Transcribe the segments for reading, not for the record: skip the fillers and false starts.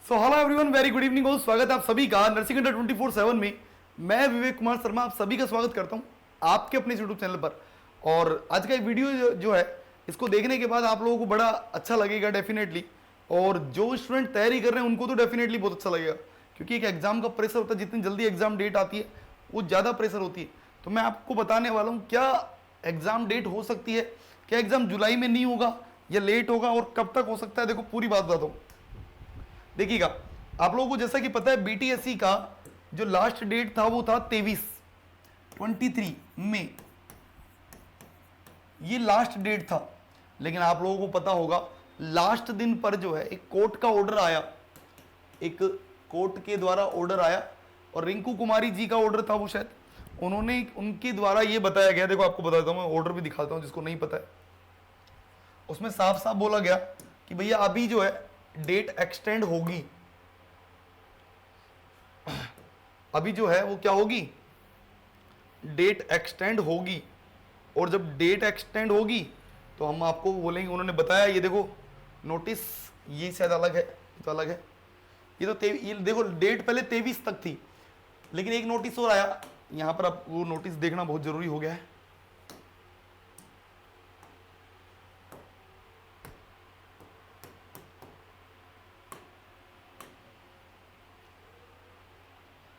So hello everyone, very good evening हो। स्वागत है आप सभी का नर्सिंग अंडर 24/7 में। मैं विवेक कुमार शर्मा आप सभी का स्वागत करता हूं आपके अपने यूट्यूब चैनल पर। और आज का ये वीडियो जो है इसको देखने के बाद आप लोगों को बड़ा अच्छा लगेगा डेफिनेटली। और जो स्टूडेंट तैयारी कर रहे हैं उनको तो डेफिनेटली बहुत अच्छा लगेगा, क्योंकि एक एग्जाम का प्रेशर होता है। जितनी जल्दी एग्जाम डेट आती है वो ज़्यादा प्रेशर होती है। तो मैं आपको बताने वाला हूँ क्या एग्जाम डेट हो सकती है, क्या एग्जाम जुलाई में नहीं होगा या लेट होगा और कब तक हो सकता है। देखो पूरी बात बताता हूँ। देखिएगा, आप लोगों को जैसा कि पता है बीटीएससी का जो लास्ट डेट था वो था 23 मई, ये लास्ट डेट था। लेकिन आप लोगों को पता होगा लास्ट दिन पर जो है एक कोर्ट का ऑर्डर आया, एक कोर्ट के द्वारा ऑर्डर आया और रिंकू कुमारी जी का ऑर्डर था वो, शायद उन्होंने उनके द्वारा ये बताया गया। देखो आपको बताता हूं, मैं ऑर्डर भी दिखाता हूं जिसको नहीं पता है। उसमें साफ साफ बोला गया कि भैया अभी जो है डेट एक्सटेंड होगी, अभी जो है वो क्या होगी, डेट एक्सटेंड होगी। और जब डेट एक्सटेंड होगी तो हम आपको बोलेंगे। उन्होंने बताया, ये देखो नोटिस, ये शायद अलग है, ये तो अलग है। ये तो ये देखो डेट पहले 23 तक थी, लेकिन एक नोटिस और आया यहां पर। अब वो नोटिस देखना बहुत जरूरी हो गया है।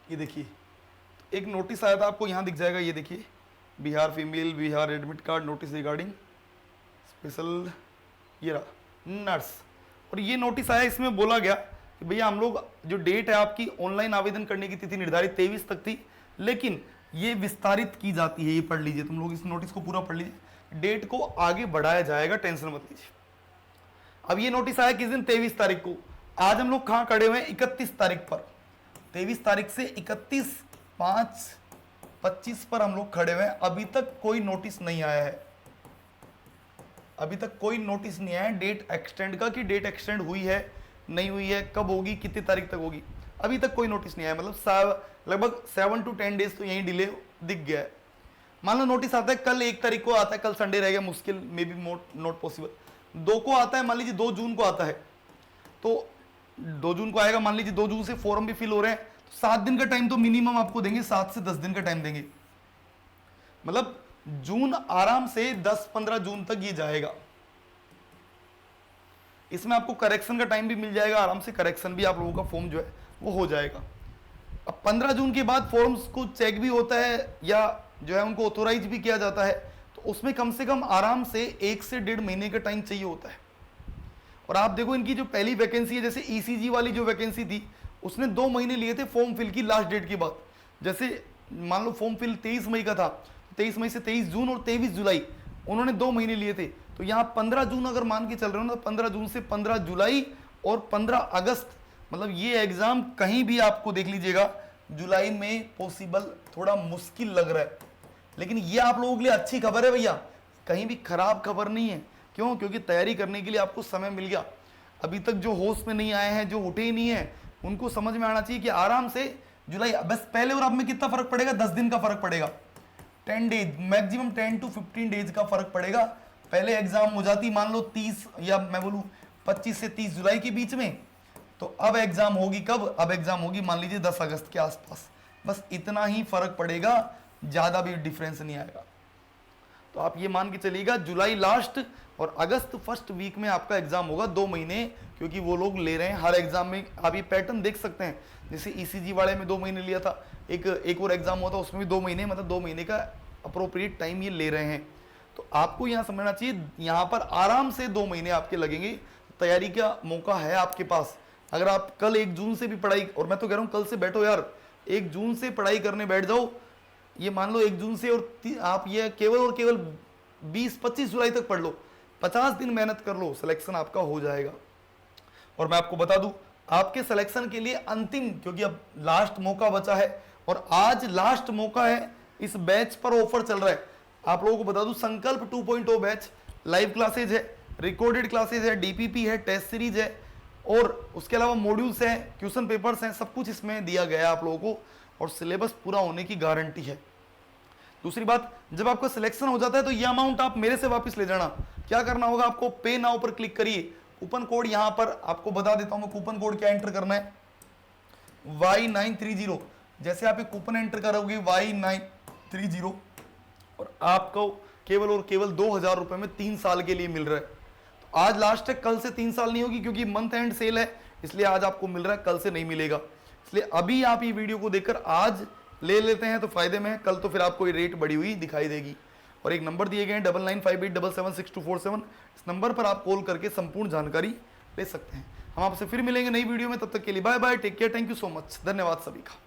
ये देखिए एक नोटिस आया था, आपको यहां दिख जाएगा। ये देखिए, Bihar female Bihar admit card notice regarding special, ये रहा नर्स। और ये नोटिस आया, इसमें बोला गया कि भैया हम लोग जो डेट है आपकी ऑनलाइन आवेदन करने की तिथि निर्धारित 23 तक थी, लेकिन ये विस्तारित की जाती है। ये पढ़ लीजिए, तुम लोग इस नोटिस को पूरा पढ़ लीजिए। डेट को आगे बढ़ाया जाएगा, टेंशन मत लीजिए। अब ये नोटिस आया किस दिन, 23 तारीख को। आज हम लोग कहां खड़े हुए हैं, 31 तारीख पर। 23 तारीख से 31/5/25 पर हम लोग खड़े हुए हैं। अभी तक कोई नोटिस नहीं आया है, अभी तक कोई नोटिस नहीं आया है डेट एक्सटेंड का, कि डेट एक्सटेंड हुई है नहीं हुई है, कब होगी, कितनी तारीख तक होगी। अभी तक कोई नोटिस नहीं आया। मतलब लगभग 7 to 10 डेज तो यही डिले दिख गया है। मान लो नोटिस आता है कल 1 तारीख को आता है, कल संडे रहेगा, मुश्किल मे बी नॉट पॉसिबल। 2 को आता है, मान लीजिए 2 जून को आता है, तो 2 जून को आएगा। मान लीजिए 2 जून से फॉर्म भी फिल हो रहे हैं, तो 7 दिन का टाइम तो मिनिमम आपको देंगे, 7 से 10 दिन का टाइम देंगे। मतलब जून आराम से 10-15 जून तक ये जाएगा। इसमें आपको करेक्शन का टाइम भी मिल जाएगा, आराम से करेक्शन भी आप लोगों का फॉर्म जो है वो हो जाएगा। अब 15 जून के बाद फॉर्म्स को चेक भी होता है या जो है उनको ऑथोराइज भी किया जाता है, तो उसमें कम से कम आराम से 1 से 1.5 महीने का टाइम चाहिए होता है। और आप देखो इनकी जो पहली वैकेंसी है, जैसे ईसीजी वाली जो वैकेंसी थी उसने 2 महीने लिए थे फॉर्म फिल की लास्ट डेट के बाद। जैसे मान लो फॉर्म फिल 23 मई का था, 23 मई से 23 जून और 23 जुलाई उन्होंने 2 महीने लिए थे। तो यहाँ 15 जून अगर मान के चल रहे हो ना, तो 15 जून से 15 जुलाई और 15 अगस्त, मतलब ये एग्जाम कहीं भी आपको देख लीजिएगा जुलाई में पॉसिबल थोड़ा मुश्किल लग रहा है। लेकिन ये आप लोगों के लिए अच्छी खबर है भैया, कहीं भी खराब खबर नहीं है। क्यों? क्योंकि तैयारी करने के लिए आपको समय मिल गया। अभी तक जो होश में नहीं आए हैं, जो उठे ही नहीं है, उनको समझ में आना चाहिए कि आराम से जुलाई, बस पहले और अब में कितना फर्क पड़ेगा, 10 दिन का फर्क पड़ेगा, 10 डेज, मैक्सिमम 10 to 15 डेज का फर्क पड़ेगा। पहले एग्जाम हो जाती मान लो 30 या मैं बोलूं 25 से 30 जुलाई के बीच में, तो अब एग्जाम होगी कब, अब एग्जाम होगी मान लीजिए 10 अगस्त के आसपास। बस इतना ही फर्क पड़ेगा, ज्यादा भी डिफरेंस नहीं आएगा। तो आप ये मान के चलिएगा जुलाई लास्ट और अगस्त फर्स्ट वीक में आपका एग्जाम होगा, 2 महीने, क्योंकि वो लोग ले रहे हैं हर एग्जाम में। आप ये पैटर्न देख सकते हैं, जैसे ईसीजी वाले में 2 महीने लिया था, एक और एग्जाम हुआ था उसमें भी 2 महीने, मतलब 2 महीने का अप्रोप्रिएट टाइम ये ले रहे हैं। तो आपको यहाँ समझना चाहिए, यहाँ पर आराम से 2 महीने आपके लगेंगे। तैयारी का मौका है आपके पास। अगर आप कल 1 जून से भी पढ़ाई, और मैं तो कह रहा हूँ कल से बैठो यार, 1 जून से पढ़ाई करने बैठ जाओ। ये मान लो 1 जून से और आप ये केवल और केवल 20-25 जुलाई तक पढ़ लो, 50 दिन मेहनत कर लो, सिलेक्शन आपका हो जाएगा। और मैं आपको बता दूं, आपके सिलेक्शन के लिए अंतिम, क्योंकि अब लास्ट मौका बचा है और आज लास्ट मौका है, इस बैच पर ऑफर चल रहा है। आप लोगों को बता दूं, संकल्प 2.0 बैच, लाइव क्लासेज है, रिकॉर्डेड क्लासेज है, डीपीपी है, टेस्ट सीरीज है, और उसके अलावा मॉड्यूल्स हैं, क्वेश्चन पेपर्स हैं, सब कुछ इसमें दिया गया है आप लोगों को, और सिलेबस पूरा होने की गारंटी है। दूसरी बात, जब आपका सिलेक्शन हो जाता है तो ये अमाउंट आप मेरे से वापस ले जाना। क्या करना होगा आपको, पे नाउ पर क्लिक करिए, कूपन कोड यहाँ पर आपको बता देता हूँ मैं, कूपन कोड क्या एंटर करना है, Y930। जैसे आप ये कूपन एंटर करोगे Y930 और आपको केवल और केवल 2000 रुपए में 3 साल के लिए मिल रहा है। तो आज लास्ट है, कल से 3 साल नहीं होगी क्योंकि मंथ एंड सेल है, इसलिए आज आपको मिल रहा है, कल से नहीं मिलेगा। इसलिए अभी आप ये वीडियो को देखकर आज ले लेते हैं तो फायदे में है, कल तो फिर आपको ये रेट बढ़ी हुई दिखाई देगी। और एक नंबर दिए गए हैं 9958776247, इस नंबर पर आप कॉल करके संपूर्ण जानकारी ले सकते हैं। हम आपसे फिर मिलेंगे नई वीडियो में, तब तक के लिए bye bye, take care, thank you so much, धन्यवाद सभी का।